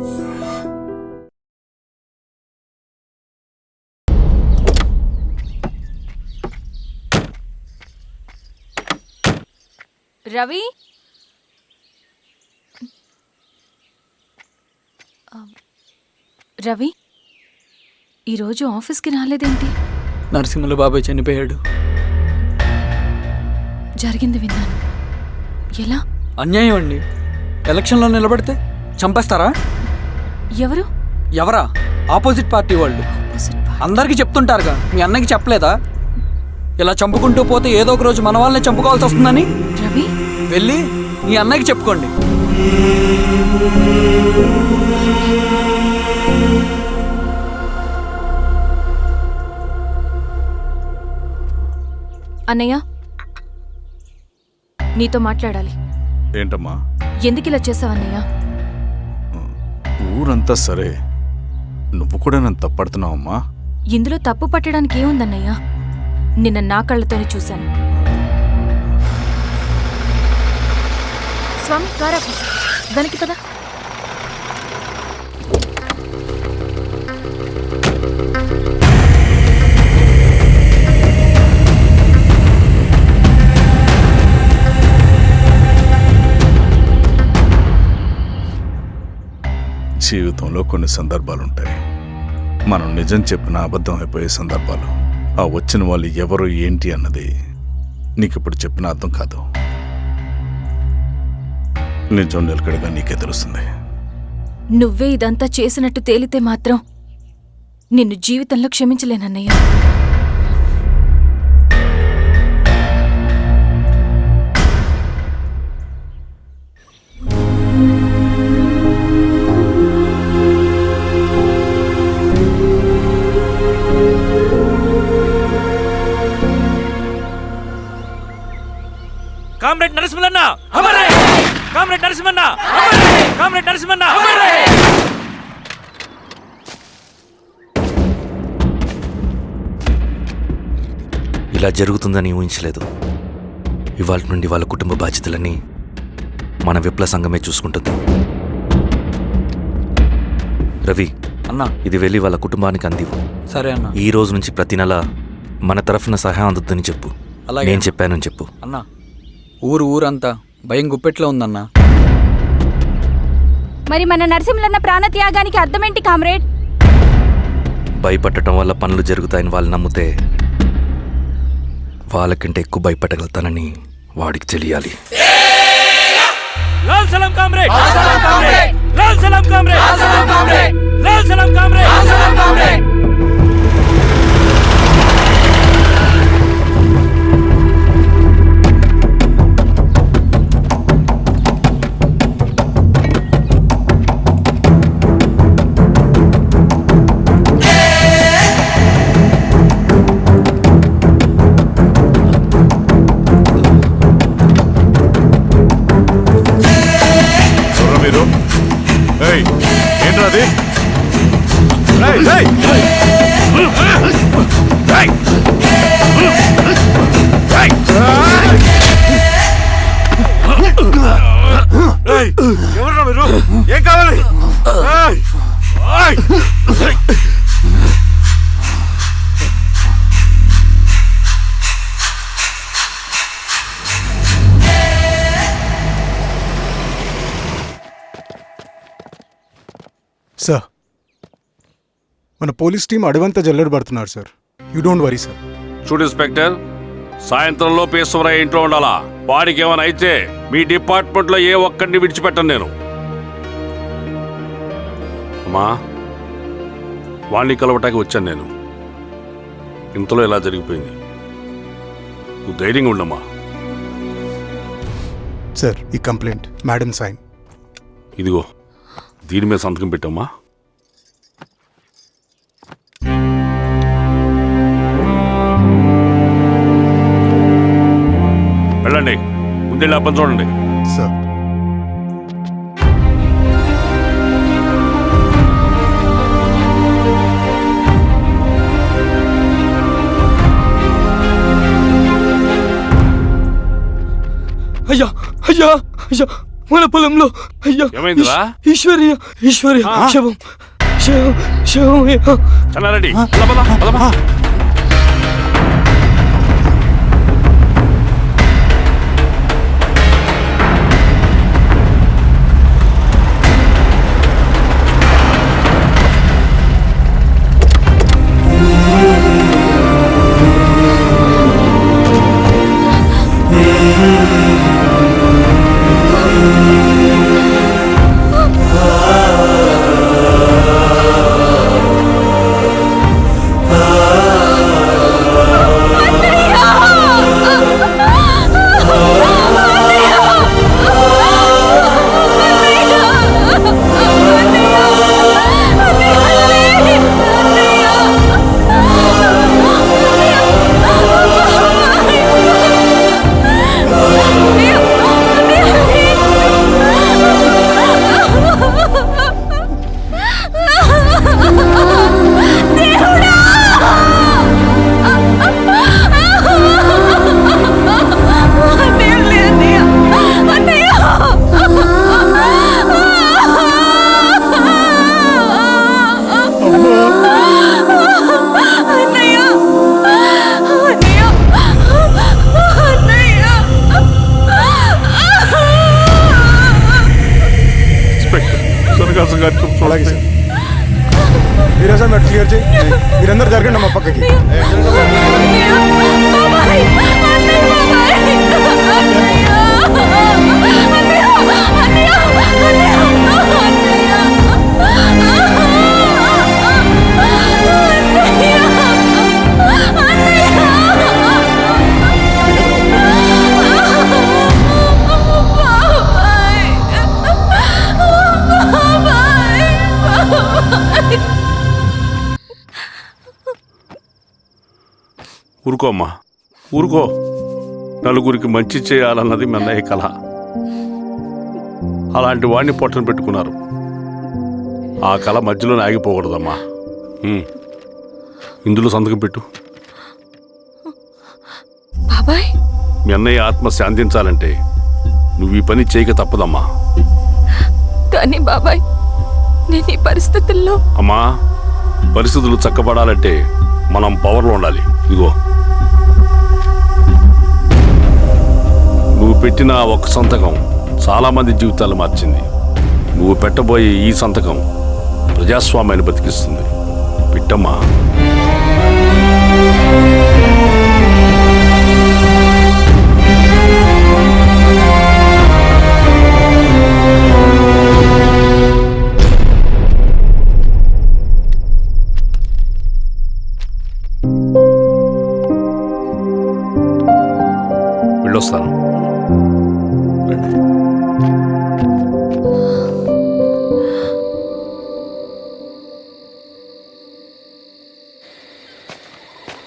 రవి, రవి ఈరోజు ఆఫీస్కి రాలేదేంటి? నరసింహుల బాబాయ్ చనిపోయాడు. జరిగింది విన్నాను. ఎలా? అన్యాయం అండి. ఎలక్షన్లో నిలబడితే చంపేస్తారా? ఎవరు? ఎవరా? ఆపోజిట్ పార్టీ వాళ్ళు. అందరికీ చెప్తుంటారుగా, మీ అన్నకి చెప్పలేదా? ఇలా చంపుకుంటూ పోతే ఏదో ఒక రోజు మన వాళ్ళని చంపుకోవాల్సి వస్తుందని. రవి, వెళ్ళి మీ అన్నకి చెప్పుకోండి. అన్నయ్య, నీతో మాట్లాడాలి. ఏంటమ్మా? ఎందుకు ఇలా చేసావన్నయ్య? ఊరంతా సరే, నువ్వు కూడా నన్ను తప్పడుతున్నావమ్మా. ఇందులో తప్పు పట్టడానికి ఏముందన్నయ్య? నిన్న నా కళ్ళతోనే చూశాను. స్వామి, కారాపు దానికి పద. జీవితంలో కొన్ని సందర్భాలుంటాయి, మనం నిజం చెప్పిన అబద్ధం అయిపోయే సందర్భాలు. ఆ వచ్చిన వాళ్ళు ఎవరు ఏంటి అన్నది నీకిప్పుడు చెప్పిన అర్థం కాదు. నిజం నిలకడగా నీకే తెలుస్తుంది. నువ్వే ఇదంతా చేసినట్టు తేలితే మాత్రం నిన్ను జీవితంలో క్షమించలేనన్నయ్య. కామ్రేడ్ నరసింహన్న అమరే! కామ్రేడ్ నరసింహన్న అమరే! కామ్రేడ్ నరసింహన్న అమరే! ఇలా జరుగుతుందని ఊహించలేదు. ఇవాళ నుండి వాళ్ళ కుటుంబ బాధ్యతలన్నీ మన విప్లవ సంఘమే చూసుకుంటుంది. రవి అన్నా, ఇది వెళ్ళి వాళ్ళ కుటుంబానికి అందివు. సరే అన్న. ఈ రోజు నుంచి ప్రతి నెల మన తరఫున సహాయం అందుతుందని చెప్పు. అలాగే. నేను చెప్పానని చెప్పు. అన్నా, ఊరంతా భయం గుప్పెట్లో ఉందన్నా. మరి మన నరసింహులన్న ప్రాణత్యాగానికి అర్థమేంటి కామ్రేడ్? భయపడటం వల్ల పనులు జరుగుతాయని వాళ్ళు నమ్మితే వాళ్ళకంటే ఎక్కువ భయపడగలుగుతానని వాడికి తెలియాలి. లాల్ సలాం కామ్రేడ్! లాల్ సలాం కామ్రేడ్! లాల్ సలాం కామ్రేడ్! లాల్ సలాం కామ్రేడ్! లాల్ సలాం కామ్రేడ్! లాల్ సలాం కామ్రేడ్! ఏంట్రాది? ఎవరు మీరు? ఏం కావాలి? సార్, మన పోలీస్ టీం అడవంతా జల్లెడు పడుతున్నారు sir. You don't worry sir. చూడు ఇన్స్పెక్టర్, సాయంత్రంలో పేశ్వరయ్య ఇంట్లో ఉండాలా. వాడికి ఏమైనా అయితే మీ డిపార్ట్మెంట్లో ఏ ఒక్కడిని విడిచిపెట్టను నేను. అమ్మా, వాణ్ణి కలవటానికి వచ్చాను నేను. ఇంతలో ఇలా జరిగిపోయింది. నువ్వు ధైర్యంగా ఉండమ్మా. సార్, ఈ కంప్లైంట్ మేడం సైన్. ఇదిగో, దీని మీద సంతకం పెట్టమ్మా. వెళ్ళండి, ముందే లాభం చూడండి. సార్, అయ్యా అయ్యా అయ్యా, మన పొలంలో అయ్యా ఏమైందిరా? ఈశ్వర్య ఆ. శవం శవం శవం చెన్నారెడ్డి పద, పద, పద. అలాగే సార్. మీరే సార్ మెట్లు క్లియర్ చేయి. మీరందరూ జరగండి మా పక్కకి. ఊరుకో అమ్మా, ఊరుకో. నలుగురికి మంచి చేయాలన్నది మీ అన్నయ్య కళ. అలాంటి వాడిని పొట్టను పెట్టుకున్నారు. ఆ కళ మధ్యలోనే ఆగిపోకూడదమ్మా. ఇందులో సంతకం పెట్టు. బాబాయ్, మీ అన్నయ్య ఆత్మ శాంతించాలంటే నువ్వు ఈ పని చేయక తప్పదమ్మా. కానీ బాబాయ్, నేను ఈ పరిస్థితుల్లో అమ్మా, పరిస్థితులు చక్కబడాలంటే మనం పవర్లో ఉండాలి. ఇదిగో, నువ్వు పెట్టిన ఆ ఒక్క సంతకం చాలా మంది జీవితాలు మార్చింది. నువ్వు పెట్టబోయే ఈ సంతకం ప్రజాస్వామ్యాన్ని బతికిస్తుంది. పెట్టమ్మా. వెళ్ళొస్తాను.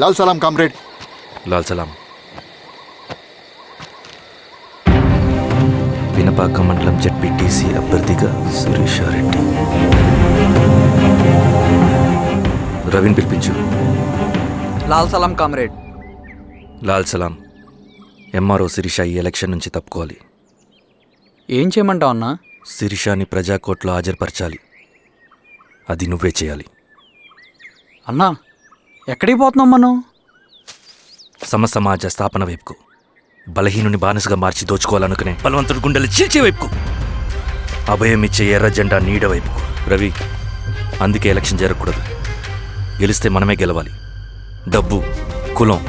లాల్ సలాం కామ్రేడ్. లాల్ సలాం. పినపాక మండలం జెడ్పీటీసీ అభ్యర్థిగా శిరీషారెడ్డి. రవిని పిలిపించు. లాల్ సలాం కామ్రేడ్. లాల్ సలాం. ఎంఆర్ఓ శిరీష ఈ ఎలక్షన్ నుంచి తప్పుకోవాలి. ఏం చేయమంటావు అన్నా? శిరీషాని ప్రజాకోర్టులో హాజరుపరచాలి. అది నువ్వే చేయాలి. అన్నా, ఎక్కడికి పోతున్నాం మనం? సమసమాజ స్థాపన వైపుకు. బలహీనుని బానిసగా మార్చి దోచుకోవాలనుకునే బలవంతుడి గుండెలు చీల్చే వైపుకు. అభయం ఇచ్చే ఎర్ర జెండా నీడ వైపుకు. రవి, అందుకే ఎలక్షన్ జరగకూడదు. గెలిస్తే మనమే గెలవాలి. డబ్బు, కులం,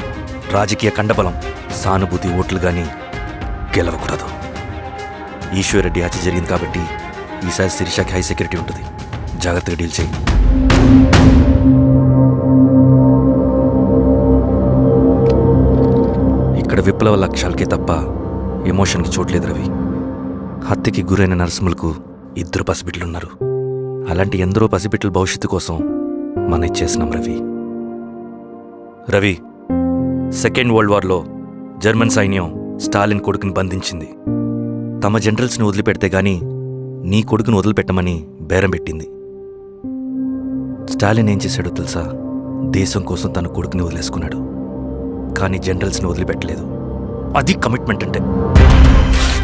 రాజకీయ కండబలం, సానుభూతి ఓట్లు కానీ గెలవకూడదు. ఈశ్వర్రెడ్డి హత్య జరిగింది కాబట్టి ఈసారి శిరీషకి హై సెక్యూరిటీ ఉంటుంది. జాగ్రత్తగా డీల్ చేయి. ఇక్కడ విప్లవ లక్ష్యాలకే తప్ప ఎమోషన్కి చోట్లేదు రవి. హత్యకి గురైన నరసింహులకు 2 పసిబిడ్డలున్నారు. అలాంటి ఎందరో పసిబిడ్డల భవిష్యత్తు కోసం మనం ఇచ్చేసినాం రవి. రవి, సెకండ్ వరల్డ్ వార్లో జర్మన్ సైన్యం స్టాలిన్ కొడుకుని బంధించింది. తమ జనరల్స్ని వదిలిపెడితే గాని నీ కొడుకును వదిలిపెట్టమని బేరం పెట్టింది. స్టాలిన్ ఏం చేశాడో తెలుసా? దేశం కోసం తన కొడుకుని వదిలేసుకున్నాడు. కానీ జనరల్స్ని వదిలిపెట్టలేదు. అది కమిట్మెంట్ అంటే.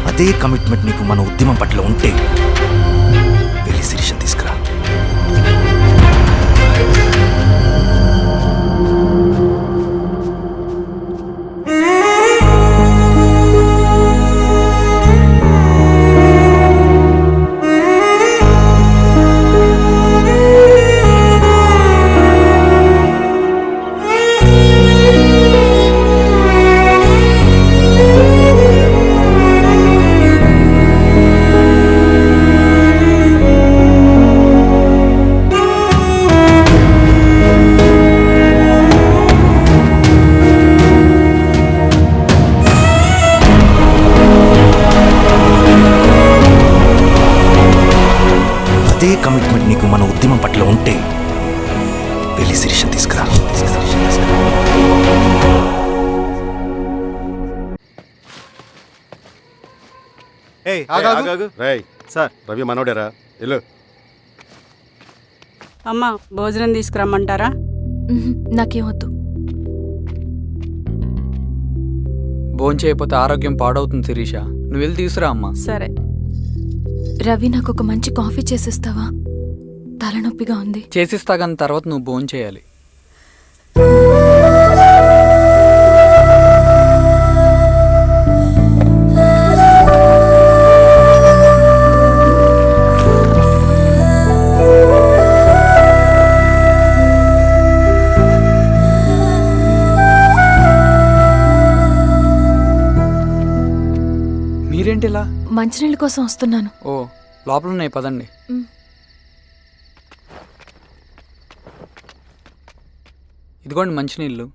అదే కమిట్మెంట్ నీకు మన ఉద్యమం పట్ల ఉంటే వెళ్ళి శిరీష తీసుకురా. అదే కమిట్మెంట్ నీకు మన ఉద్యమం పట్ల ఉంటే వెళ్ళి శిరీష తీసుకురా. రేయ్ సార్ రవి మనోడేరా వెళ్ళు. అమ్మ భోజనం తీసుకురమ్మంటారా? నాకేం వద్దు. భోంచేయకపోతే ఆరోగ్యం పాడవుతుంది శిరీష. నువ్వు వెళ్ళి తీసురా అమ్మా. సరే. రవి నాకు ఒక మంచి కాఫీ చేసిస్తావా? తలనొప్పిగా ఉంది. చేసిస్తా కానీ తర్వాత నువ్వు భోంచేయాలి. మీరేంటిలా? మంచినీళ్ళ కోసం వస్తున్నాను. ఓ లోపల ఉన్నాయి పదండి. ఇదిగోండి మంచినీళ్ళు.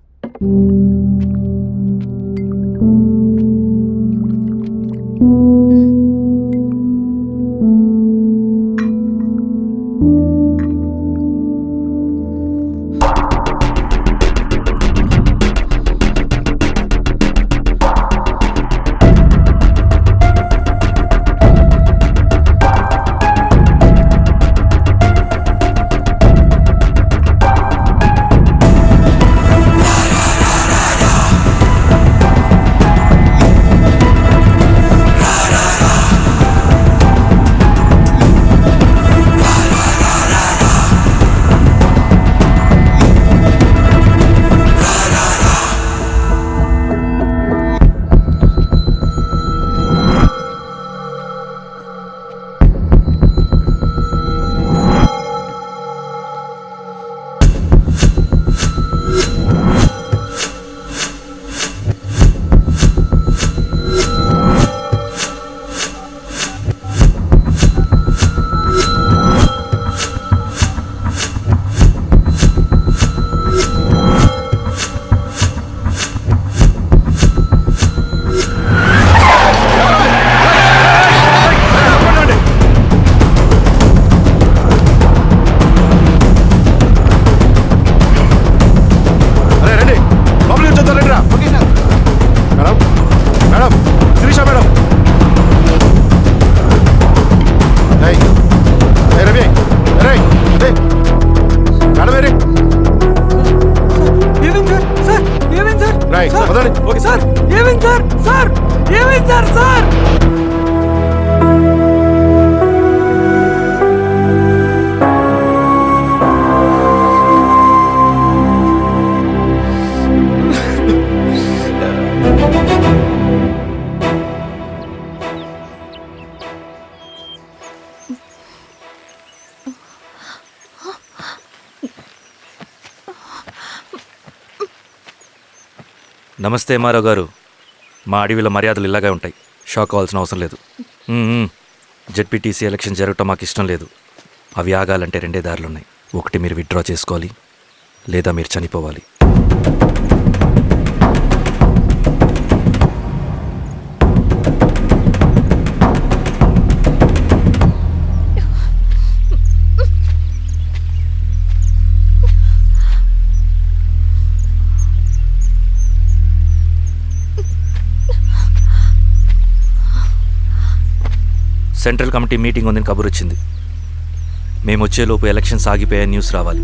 నమస్తే ఎంఆర్ఓ గారు. మా అడవిలో మర్యాదలు ఇలాగే ఉంటాయి. షాక్ అవ్వాల్సిన అవసరం లేదు. జెడ్పీటీసీ ఎలక్షన్ జరగటం మాకు ఇష్టం లేదు. అవి ఆగాలంటే రెండే దారులున్నాయి. ఒకటి మీరు విత్డ్రా చేసుకోవాలి, లేదా మీరు చనిపోవాలి. సెంట్రల్ కమిటీ మీటింగ్ ఉందని కబురు వచ్చింది. మేము వచ్చేలోపు ఎలక్షన్స్ ఆగిపోయే న్యూస్ రావాలి.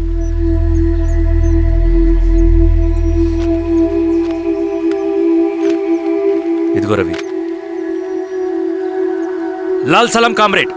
ఇదిగో రవి, లాల్ సలాం కామ్రేడ్